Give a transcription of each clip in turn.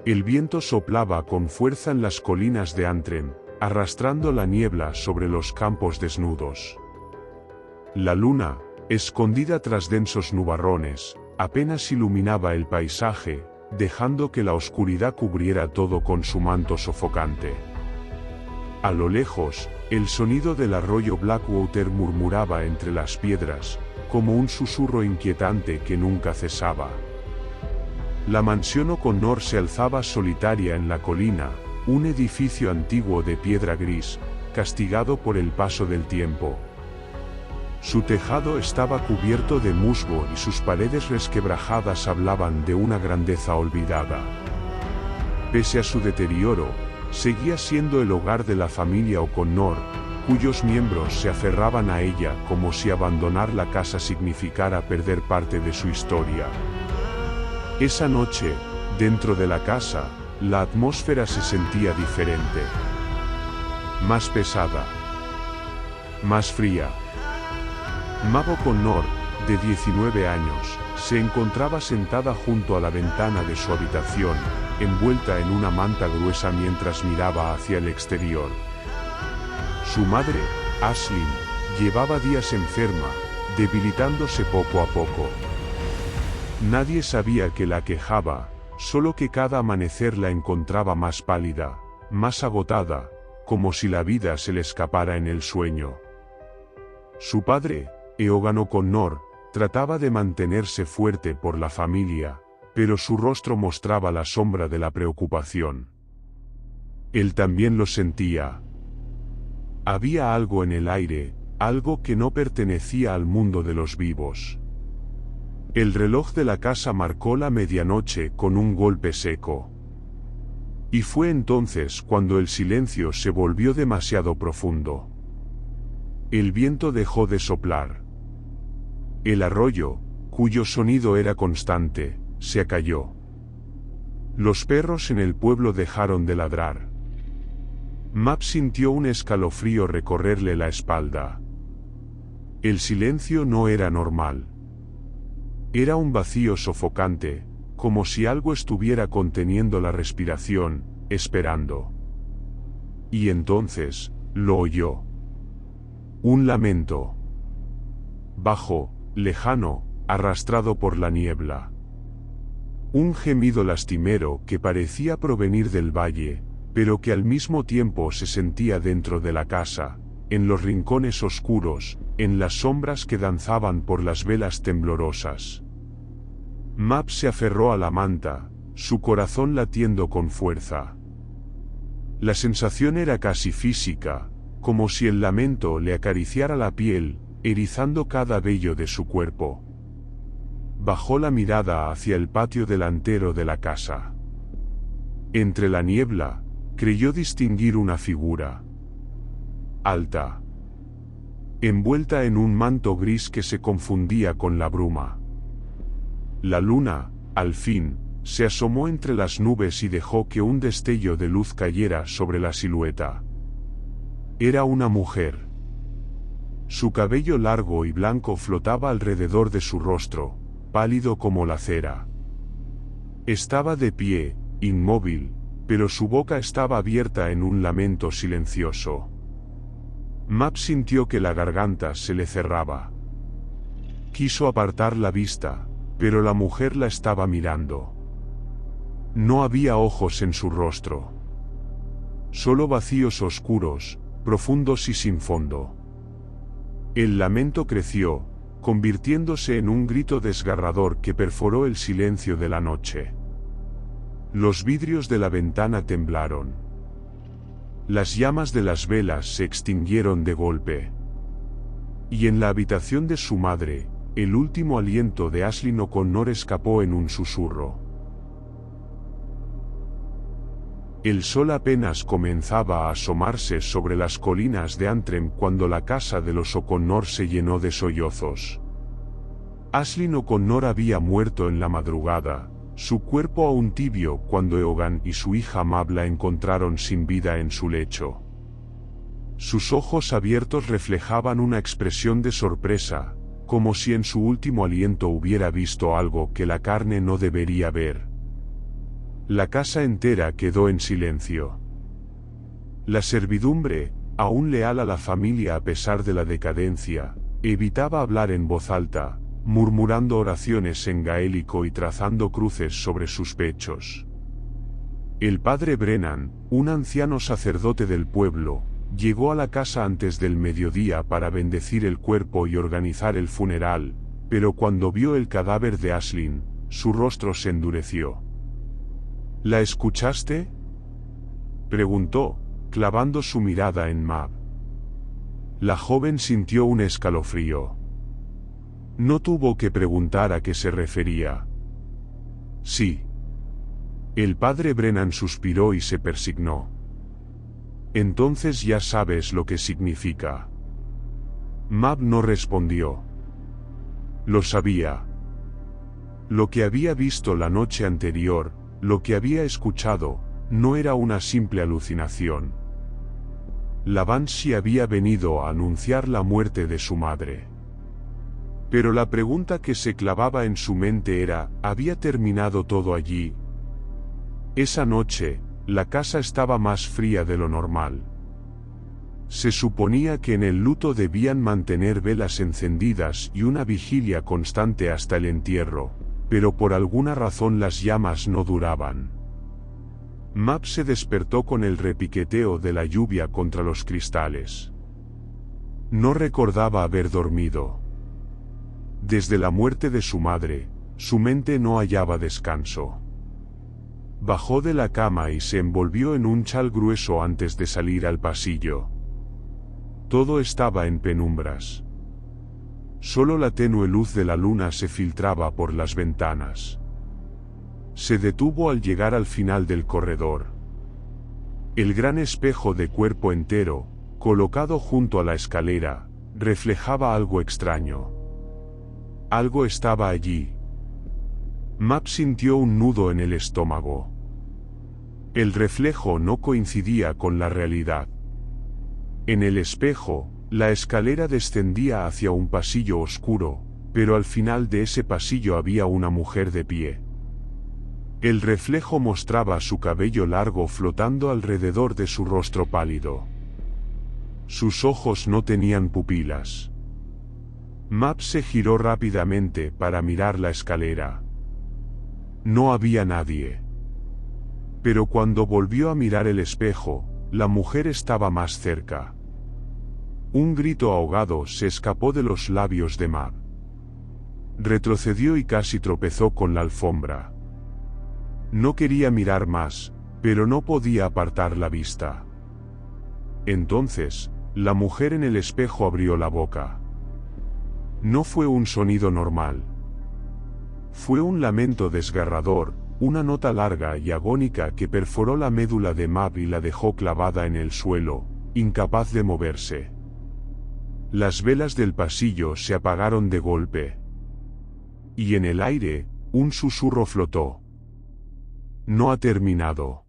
El viento soplaba con fuerza en las colinas de Antrim, arrastrando la niebla sobre los campos desnudos. La luna, escondida tras densos nubarrones, apenas iluminaba el paisaje, dejando que la oscuridad cubriera todo con su manto sofocante. A lo lejos, el sonido del arroyo Blackwater murmuraba entre las piedras, como un susurro inquietante que nunca cesaba. La mansión O'Connor se alzaba solitaria en la colina, un edificio antiguo de piedra gris, castigado por el paso del tiempo. Su tejado estaba cubierto de musgo y sus paredes resquebrajadas hablaban de una grandeza olvidada. Pese a su deterioro, seguía siendo el hogar de la familia O'Connor, cuyos miembros se aferraban a ella como si abandonar la casa significara perder parte de su historia. Esa noche, dentro de la casa, la atmósfera se sentía diferente. Más pesada. Más fría. Mav O'Connor, de 19 años, se encontraba sentada junto a la ventana de su habitación, envuelta en una manta gruesa mientras miraba hacia el exterior. Su madre, Aisling, llevaba días enferma, debilitándose poco a poco. Nadie sabía qué la aquejaba, solo que cada amanecer la encontraba más pálida, más agotada, como si la vida se le escapara en el sueño. Su padre, Eogan O'Connor, trataba de mantenerse fuerte por la familia, pero su rostro mostraba la sombra de la preocupación. Él también lo sentía. Había algo en el aire, algo que no pertenecía al mundo de los vivos. El reloj de la casa marcó la medianoche con un golpe seco. Y fue entonces cuando el silencio se volvió demasiado profundo. El viento dejó de soplar. El arroyo, cuyo sonido era constante, se acalló. Los perros en el pueblo dejaron de ladrar. Mav sintió un escalofrío recorrerle la espalda. El silencio no era normal. Era un vacío sofocante, como si algo estuviera conteniendo la respiración, esperando. Y entonces, lo oyó. Un lamento. Bajo, lejano, arrastrado por la niebla. Un gemido lastimero que parecía provenir del valle, pero que al mismo tiempo se sentía dentro de la casa, en los rincones oscuros, en las sombras que danzaban por las velas temblorosas. Mav se aferró a la manta, su corazón latiendo con fuerza. La sensación era casi física, como si el lamento le acariciara la piel, erizando cada vello de su cuerpo. Bajó la mirada hacia el patio delantero de la casa. Entre la niebla, creyó distinguir una figura. Alta. Envuelta en un manto gris que se confundía con la bruma. La luna, al fin, se asomó entre las nubes y dejó que un destello de luz cayera sobre la silueta. Era una mujer. Su cabello largo y blanco flotaba alrededor de su rostro, pálido como la cera. Estaba de pie, inmóvil, pero su boca estaba abierta en un lamento silencioso. Mav sintió que la garganta se le cerraba. Quiso apartar la vista, pero la mujer la estaba mirando. No había ojos en su rostro. Solo vacíos oscuros, profundos y sin fondo. El lamento creció, convirtiéndose en un grito desgarrador que perforó el silencio de la noche. Los vidrios de la ventana temblaron. Las llamas de las velas se extinguieron de golpe. Y en la habitación de su madre, el último aliento de Aisling O'Connor escapó en un susurro. El sol apenas comenzaba a asomarse sobre las colinas de Antrim cuando la casa de los O'Connor se llenó de sollozos. Aisling O'Connor había muerto en la madrugada, su cuerpo aún tibio cuando Eogan y su hija Mav la encontraron sin vida en su lecho. Sus ojos abiertos reflejaban una expresión de sorpresa, como si en su último aliento hubiera visto algo que la carne no debería ver. La casa entera quedó en silencio. La servidumbre, aún leal a la familia a pesar de la decadencia, evitaba hablar en voz alta, murmurando oraciones en gaélico y trazando cruces sobre sus pechos. El padre Brennan, un anciano sacerdote del pueblo, llegó a la casa antes del mediodía para bendecir el cuerpo y organizar el funeral, pero cuando vio el cadáver de Aislinn, su rostro se endureció. ¿La escuchaste?, preguntó, clavando su mirada en Mab. La joven sintió un escalofrío. No tuvo que preguntar a qué se refería. Sí. El padre Brennan suspiró y se persignó. Entonces ya sabes lo que significa. Mab no respondió. Lo sabía. Lo que había visto la noche anterior, lo que había escuchado, no era una simple alucinación. La Banshee había venido a anunciar la muerte de su madre. Pero la pregunta que se clavaba en su mente era, ¿había terminado todo allí? Esa noche, la casa estaba más fría de lo normal. Se suponía que en el luto debían mantener velas encendidas y una vigilia constante hasta el entierro, pero por alguna razón las llamas no duraban. Mab se despertó con el repiqueteo de la lluvia contra los cristales. No recordaba haber dormido. Desde la muerte de su madre, su mente no hallaba descanso. Bajó de la cama y se envolvió en un chal grueso antes de salir al pasillo. Todo estaba en penumbras. Solo la tenue luz de la luna se filtraba por las ventanas. Se detuvo al llegar al final del corredor. El gran espejo de cuerpo entero, colocado junto a la escalera, reflejaba algo extraño. Algo estaba allí. Mab sintió un nudo en el estómago. El reflejo no coincidía con la realidad. En el espejo, la escalera descendía hacia un pasillo oscuro, pero al final de ese pasillo había una mujer de pie. El reflejo mostraba su cabello largo flotando alrededor de su rostro pálido. Sus ojos no tenían pupilas. Mab se giró rápidamente para mirar la escalera. No había nadie. Pero cuando volvió a mirar el espejo, la mujer estaba más cerca. Un grito ahogado se escapó de los labios de Mab. Retrocedió y casi tropezó con la alfombra. No quería mirar más, pero no podía apartar la vista. Entonces, la mujer en el espejo abrió la boca. No fue un sonido normal. Fue un lamento desgarrador, una nota larga y agónica que perforó la médula de Mab y la dejó clavada en el suelo, incapaz de moverse. Las velas del pasillo se apagaron de golpe. Y en el aire, un susurro flotó. No ha terminado.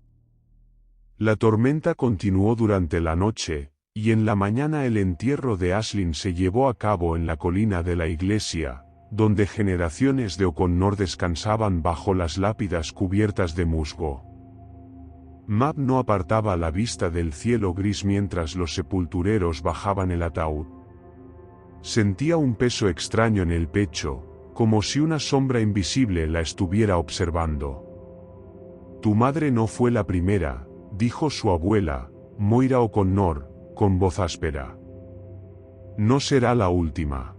La tormenta continuó durante la noche, y en la mañana el entierro de Aislinn se llevó a cabo en la colina de la iglesia, donde generaciones de O'Connor descansaban bajo las lápidas cubiertas de musgo. Mab no apartaba la vista del cielo gris mientras los sepultureros bajaban el ataúd. Sentía un peso extraño en el pecho, como si una sombra invisible la estuviera observando. Tu madre no fue la primera, dijo su abuela, Moira O'Connor, con voz áspera. No será la última.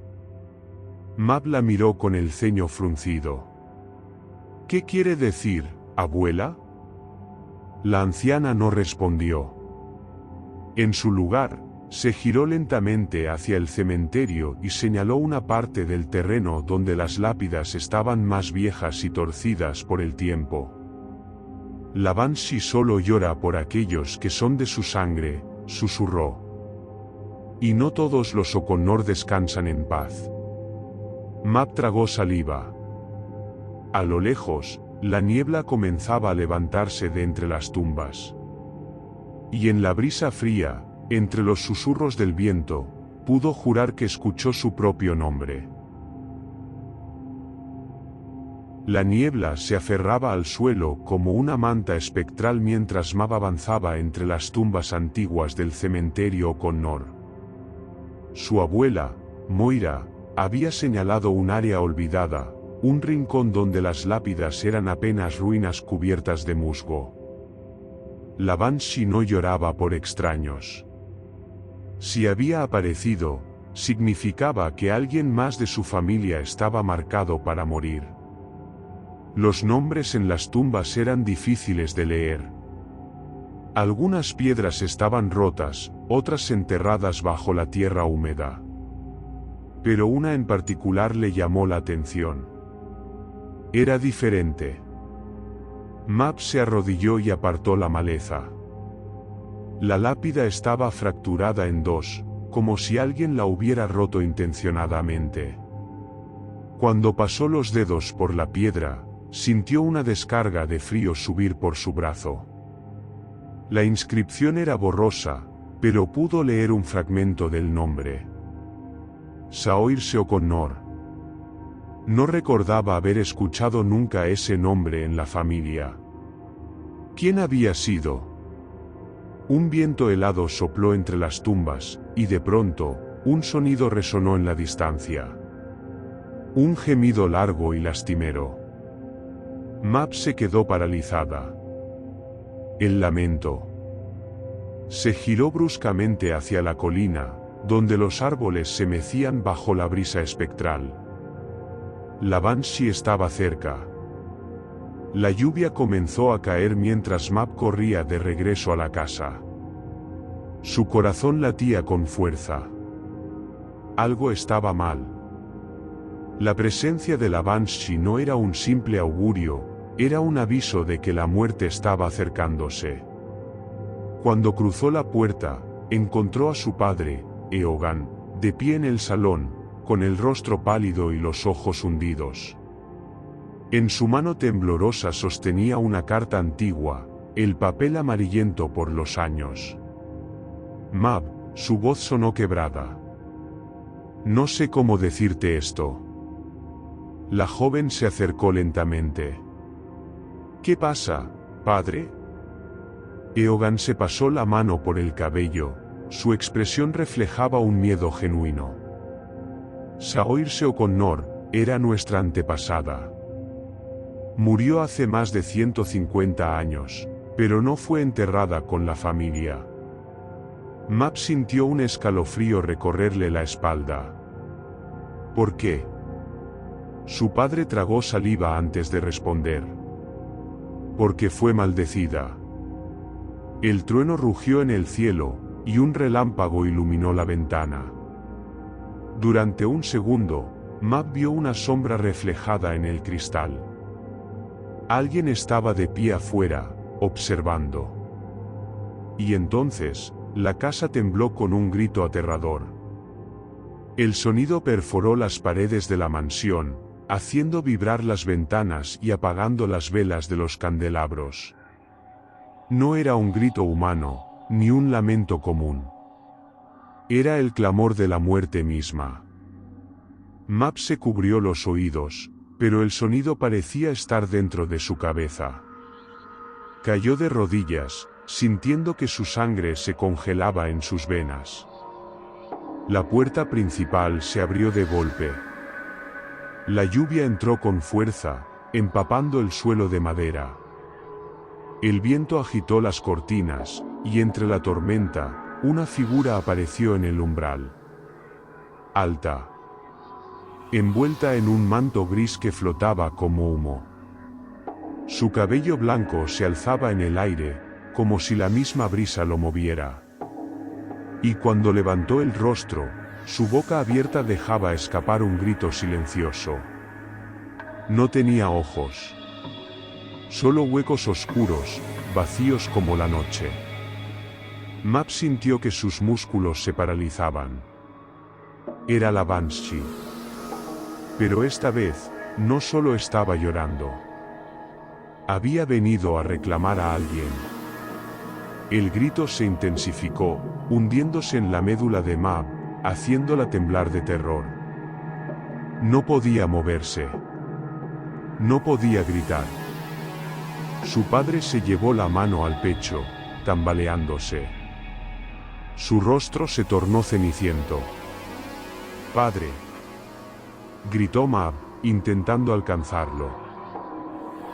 Mab la miró con el ceño fruncido. ¿Qué quiere decir, abuela? La anciana no respondió. En su lugar, se giró lentamente hacia el cementerio y señaló una parte del terreno donde las lápidas estaban más viejas y torcidas por el tiempo. La Banshee solo llora por aquellos que son de su sangre, susurró. Y no todos los O'Connor descansan en paz. Mab tragó saliva. A lo lejos, la niebla comenzaba a levantarse de entre las tumbas. Y en la brisa fría, entre los susurros del viento, pudo jurar que escuchó su propio nombre. La niebla se aferraba al suelo como una manta espectral mientras Mab avanzaba entre las tumbas antiguas del cementerio O'Connor. Su abuela, Moira, había señalado un área olvidada, un rincón donde las lápidas eran apenas ruinas cubiertas de musgo. La Banshee no lloraba por extraños. Si había aparecido, significaba que alguien más de su familia estaba marcado para morir. Los nombres en las tumbas eran difíciles de leer. Algunas piedras estaban rotas, otras enterradas bajo la tierra húmeda. Pero una en particular le llamó la atención. Era diferente. Mab se arrodilló y apartó la maleza. La lápida estaba fracturada en dos, como si alguien la hubiera roto intencionadamente. Cuando pasó los dedos por la piedra, sintió una descarga de frío subir por su brazo. La inscripción era borrosa, pero pudo leer un fragmento del nombre. Saoirse O'Connor. No recordaba haber escuchado nunca ese nombre en la familia. ¿Quién había sido? Un viento helado sopló entre las tumbas, y de pronto, un sonido resonó en la distancia. Un gemido largo y lastimero. Mab se quedó paralizada. El lamento. Se giró bruscamente hacia la colina, donde los árboles se mecían bajo la brisa espectral. La Banshee estaba cerca. La lluvia comenzó a caer mientras Mab corría de regreso a la casa. Su corazón latía con fuerza. Algo estaba mal. La presencia de la Banshee no era un simple augurio, era un aviso de que la muerte estaba acercándose. Cuando cruzó la puerta, encontró a su padre, Eogan, de pie en el salón, con el rostro pálido y los ojos hundidos. En su mano temblorosa sostenía una carta antigua, el papel amarillento por los años. Mab, su voz sonó quebrada. No sé cómo decirte esto. La joven se acercó lentamente. ¿Qué pasa, padre? Eogan se pasó la mano por el cabello, su expresión reflejaba un miedo genuino. Saoirse O'Connor era nuestra antepasada. Murió hace más de 150 años, pero no fue enterrada con la familia. Mab sintió un escalofrío recorrerle la espalda. ¿Por qué? Su padre tragó saliva antes de responder. Porque fue maldecida. El trueno rugió en el cielo, y un relámpago iluminó la ventana. Durante un segundo, Mab vio una sombra reflejada en el cristal. Alguien estaba de pie afuera, observando. Y entonces, la casa tembló con un grito aterrador. El sonido perforó las paredes de la mansión, haciendo vibrar las ventanas y apagando las velas de los candelabros. No era un grito humano, ni un lamento común. Era el clamor de la muerte misma. Mab se cubrió los oídos, pero el sonido parecía estar dentro de su cabeza. Cayó de rodillas, sintiendo que su sangre se congelaba en sus venas. La puerta principal se abrió de golpe. La lluvia entró con fuerza, empapando el suelo de madera. El viento agitó las cortinas, y entre la tormenta, una figura apareció en el umbral. Alta. Envuelta en un manto gris que flotaba como humo. Su cabello blanco se alzaba en el aire, como si la misma brisa lo moviera. Y cuando levantó el rostro, su boca abierta dejaba escapar un grito silencioso. No tenía ojos. Solo huecos oscuros, vacíos como la noche. Mab sintió que sus músculos se paralizaban. Era la Banshee. Pero esta vez, no solo estaba llorando. Había venido a reclamar a alguien. El grito se intensificó, hundiéndose en la médula de Mab, haciéndola temblar de terror. No podía moverse. No podía gritar. Su padre se llevó la mano al pecho, tambaleándose. Su rostro se tornó ceniciento. «Padre», gritó Mab, intentando alcanzarlo.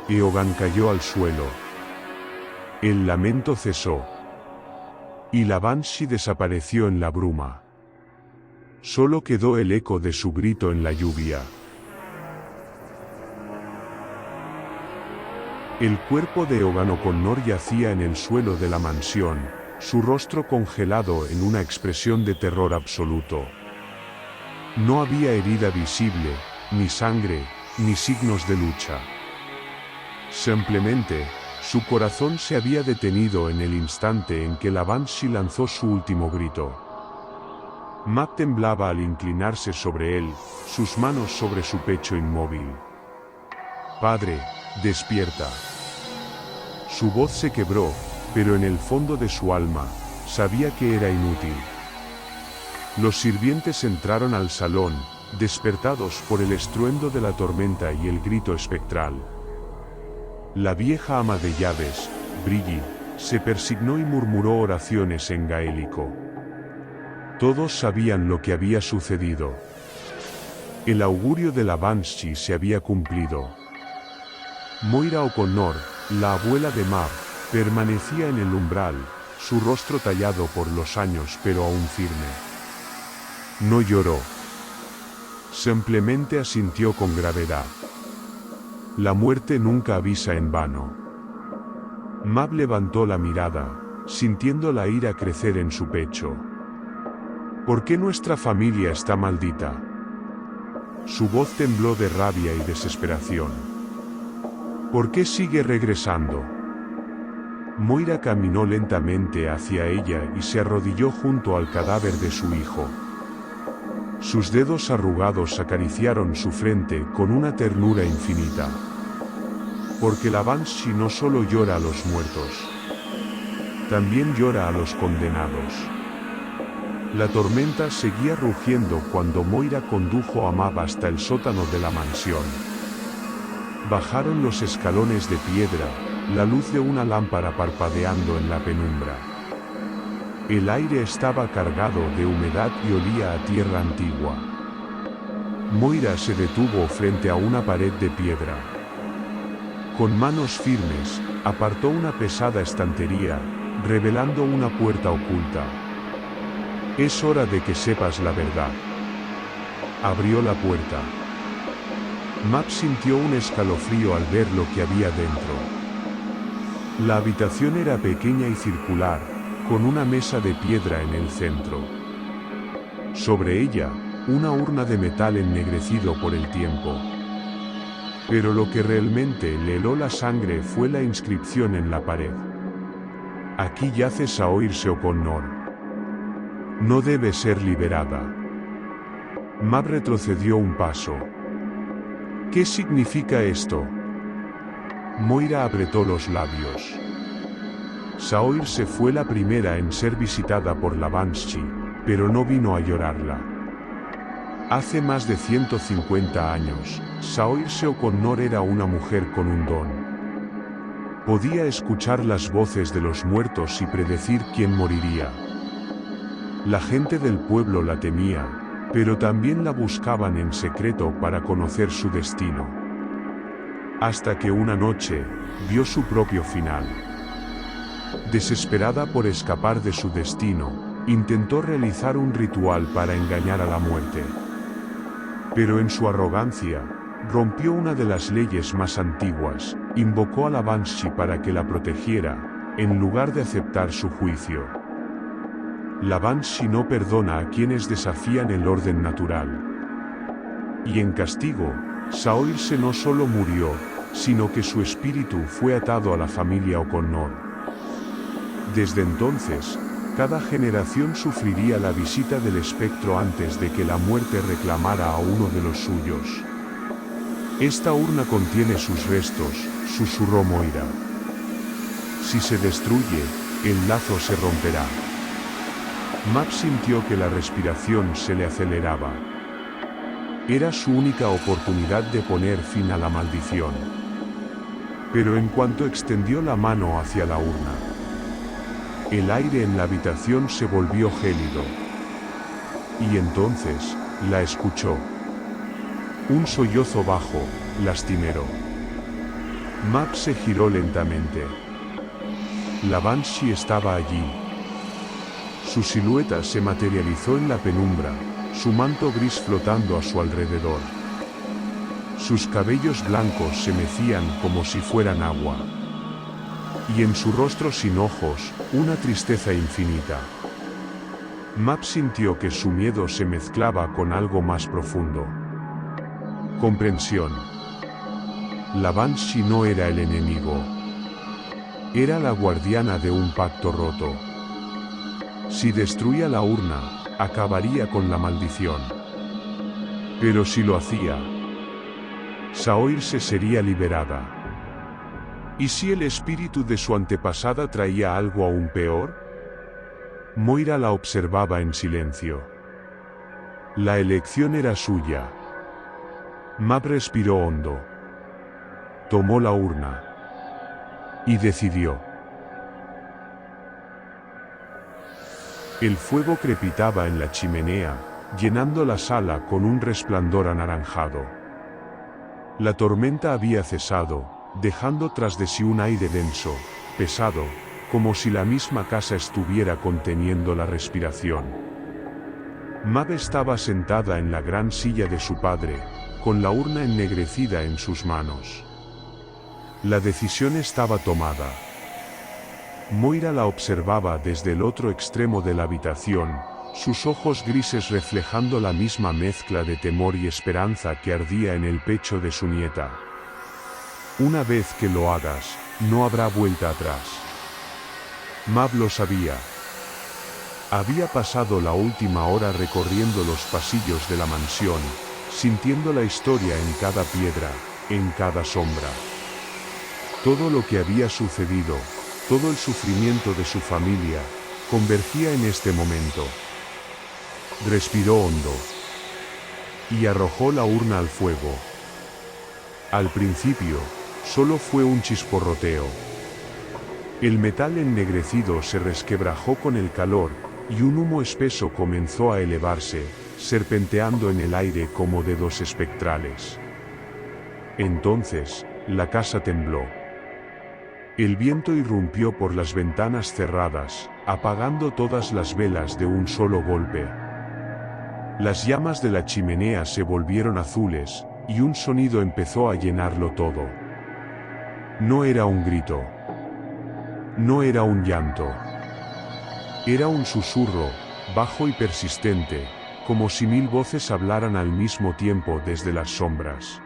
Eogan cayó al suelo. El lamento cesó. Y la Banshee desapareció en la bruma. Solo quedó el eco de su grito en la lluvia. El cuerpo de Eogan O'Connor yacía en el suelo de la mansión, su rostro congelado en una expresión de terror absoluto. No había herida visible, ni sangre, ni signos de lucha. Simplemente, su corazón se había detenido en el instante en que la Banshee lanzó su último grito. Mab temblaba al inclinarse sobre él, sus manos sobre su pecho inmóvil. «Padre, despierta». Su voz se quebró, pero en el fondo de su alma, sabía que era inútil. Los sirvientes entraron al salón, despertados por el estruendo de la tormenta y el grito espectral. La vieja ama de llaves, Brigitte, se persignó y murmuró oraciones en gaélico. Todos sabían lo que había sucedido. El augurio de la Banshee se había cumplido. Moira O'Connor, la abuela de Mab, permanecía en el umbral, su rostro tallado por los años pero aún firme. No lloró. Simplemente asintió con gravedad. La muerte nunca avisa en vano. Mab levantó la mirada, sintiendo la ira crecer en su pecho. ¿Por qué nuestra familia está maldita? Su voz tembló de rabia y desesperación. ¿Por qué sigue regresando? Moira caminó lentamente hacia ella y se arrodilló junto al cadáver de su hijo. Sus dedos arrugados acariciaron su frente con una ternura infinita. Porque la Banshee no solo llora a los muertos, también llora a los condenados. La tormenta seguía rugiendo cuando Moira condujo a Mab hasta el sótano de la mansión. Bajaron los escalones de piedra, la luz de una lámpara parpadeando en la penumbra. El aire estaba cargado de humedad y olía a tierra antigua. Moira se detuvo frente a una pared de piedra. Con manos firmes, apartó una pesada estantería, revelando una puerta oculta. «Es hora de que sepas la verdad». Abrió la puerta. Mab sintió un escalofrío al ver lo que había dentro. La habitación era pequeña y circular, con una mesa de piedra en el centro. Sobre ella, una urna de metal ennegrecido por el tiempo. Pero lo que realmente le heló la sangre fue la inscripción en la pared. «Aquí yace Saoirse O'Connor. No debe ser liberada». Mab retrocedió un paso. «¿Qué significa esto?» Moira apretó los labios. Saoirse fue la primera en ser visitada por la Banshee, pero no vino a llorarla. Hace más de 150 años, Saoirse O'Connor era una mujer con un don. Podía escuchar las voces de los muertos y predecir quién moriría. La gente del pueblo la temía, pero también la buscaban en secreto para conocer su destino. Hasta que una noche, vio su propio final. Desesperada por escapar de su destino, intentó realizar un ritual para engañar a la muerte. Pero en su arrogancia, rompió una de las leyes más antiguas, invocó a la Banshee para que la protegiera, en lugar de aceptar su juicio. La Banshee no perdona a quienes desafían el orden natural. Y en castigo, Saoirse no solo murió, sino que su espíritu fue atado a la familia O'Connor. Desde entonces, cada generación sufriría la visita del espectro antes de que la muerte reclamara a uno de los suyos. «Esta urna contiene sus restos», susurró Moira. «Si se destruye, el lazo se romperá». Mab sintió que la respiración se le aceleraba. Era su única oportunidad de poner fin a la maldición. Pero en cuanto extendió la mano hacia la urna, el aire en la habitación se volvió gélido. Y entonces, la escuchó. Un sollozo bajo, lastimero. Mab se giró lentamente. La Banshee estaba allí. Su silueta se materializó en la penumbra, su manto gris flotando a su alrededor. Sus cabellos blancos se mecían como si fueran agua. Y en su rostro sin ojos, una tristeza infinita. Mab sintió que su miedo se mezclaba con algo más profundo. Comprensión. La Banshee no era el enemigo. Era la guardiana de un pacto roto. Si destruía la urna, acabaría con la maldición. Pero si lo hacía, Saoirse sería liberada. ¿Y si el espíritu de su antepasada traía algo aún peor? Moira la observaba en silencio. La elección era suya. Mab respiró hondo. Tomó la urna. Y decidió. El fuego crepitaba en la chimenea, llenando la sala con un resplandor anaranjado. La tormenta había cesado, dejando tras de sí un aire denso, pesado, como si la misma casa estuviera conteniendo la respiración. Mab estaba sentada en la gran silla de su padre, con la urna ennegrecida en sus manos. La decisión estaba tomada. Moira la observaba desde el otro extremo de la habitación, sus ojos grises reflejando la misma mezcla de temor y esperanza que ardía en el pecho de su nieta. Una vez que lo hagas, no habrá vuelta atrás. Mab lo sabía. Había pasado la última hora recorriendo los pasillos de la mansión, sintiendo la historia en cada piedra, en cada sombra. Todo lo que había sucedido, todo el sufrimiento de su familia, convergía en este momento. Respiró hondo. Y arrojó la urna al fuego. Al principio, solo fue un chisporroteo. El metal ennegrecido se resquebrajó con el calor, y un humo espeso comenzó a elevarse, serpenteando en el aire como dedos espectrales. Entonces, la casa tembló. El viento irrumpió por las ventanas cerradas, apagando todas las velas de un solo golpe. Las llamas de la chimenea se volvieron azules, y un sonido empezó a llenarlo todo. No era un grito. No era un llanto. Era un susurro, bajo y persistente, como si 1000 voces hablaran al mismo tiempo desde las sombras.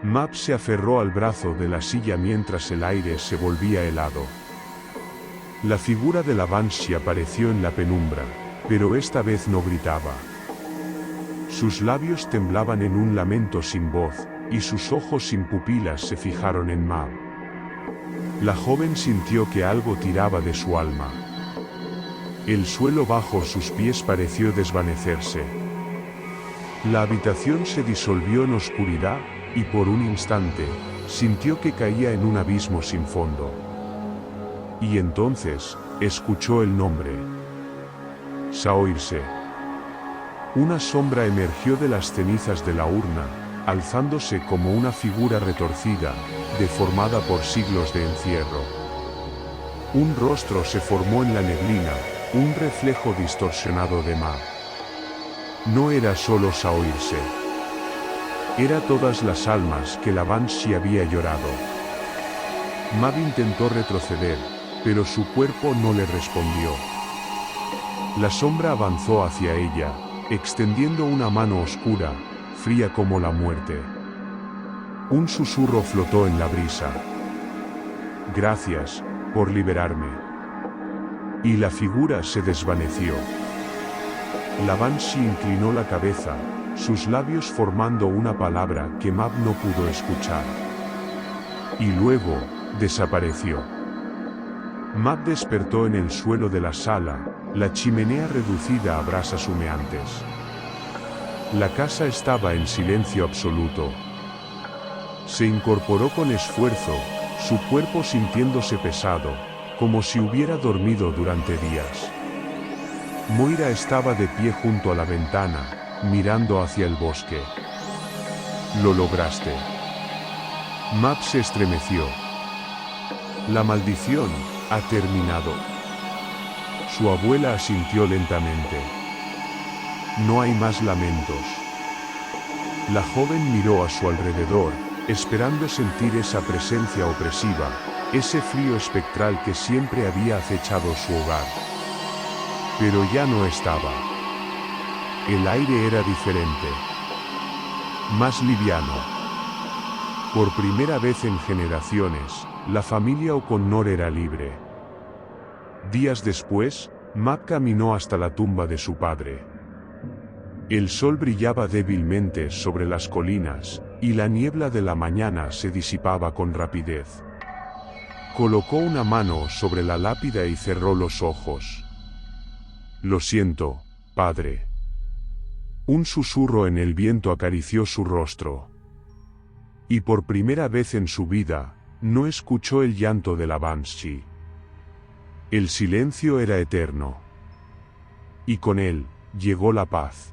Mab se aferró al brazo de la silla mientras el aire se volvía helado. La figura de la Banshee apareció en la penumbra, pero esta vez no gritaba. Sus labios temblaban en un lamento sin voz, y sus ojos sin pupilas se fijaron en Mab. La joven sintió que algo tiraba de su alma. El suelo bajo sus pies pareció desvanecerse. La habitación se disolvió en oscuridad, y por un instante, sintió que caía en un abismo sin fondo. Y entonces, escuchó el nombre. Saoirse. Una sombra emergió de las cenizas de la urna, alzándose como una figura retorcida, deformada por siglos de encierro. Un rostro se formó en la neblina, un reflejo distorsionado de Mab. No era solo Saoirse. Era todas las almas que la Banshee había llorado. Mab intentó retroceder, pero su cuerpo no le respondió. La sombra avanzó hacia ella, extendiendo una mano oscura, fría como la muerte. Un susurro flotó en la brisa. Gracias, por liberarme. Y la figura se desvaneció. La Banshee inclinó la cabeza, sus labios formando una palabra que Mab no pudo escuchar. Y luego, desapareció. Mab despertó en el suelo de la sala, la chimenea reducida a brasas humeantes. La casa estaba en silencio absoluto. Se incorporó con esfuerzo, su cuerpo sintiéndose pesado, como si hubiera dormido durante días. Moira estaba de pie junto a la ventana, mirando hacia el bosque. «Lo lograste». Mab se estremeció. «La maldición ha terminado». Su abuela asintió lentamente. «No hay más lamentos». La joven miró a su alrededor, esperando sentir esa presencia opresiva, ese frío espectral que siempre había acechado su hogar. Pero ya no estaba. El aire era diferente. Más liviano. Por primera vez en generaciones, la familia O'Connor era libre. Días después, Mab caminó hasta la tumba de su padre. El sol brillaba débilmente sobre las colinas, y la niebla de la mañana se disipaba con rapidez. Colocó una mano sobre la lápida y cerró los ojos. «Lo siento, padre». Un susurro en el viento acarició su rostro. Y por primera vez en su vida, no escuchó el llanto de la Banshee. El silencio era eterno. Y con él, llegó la paz.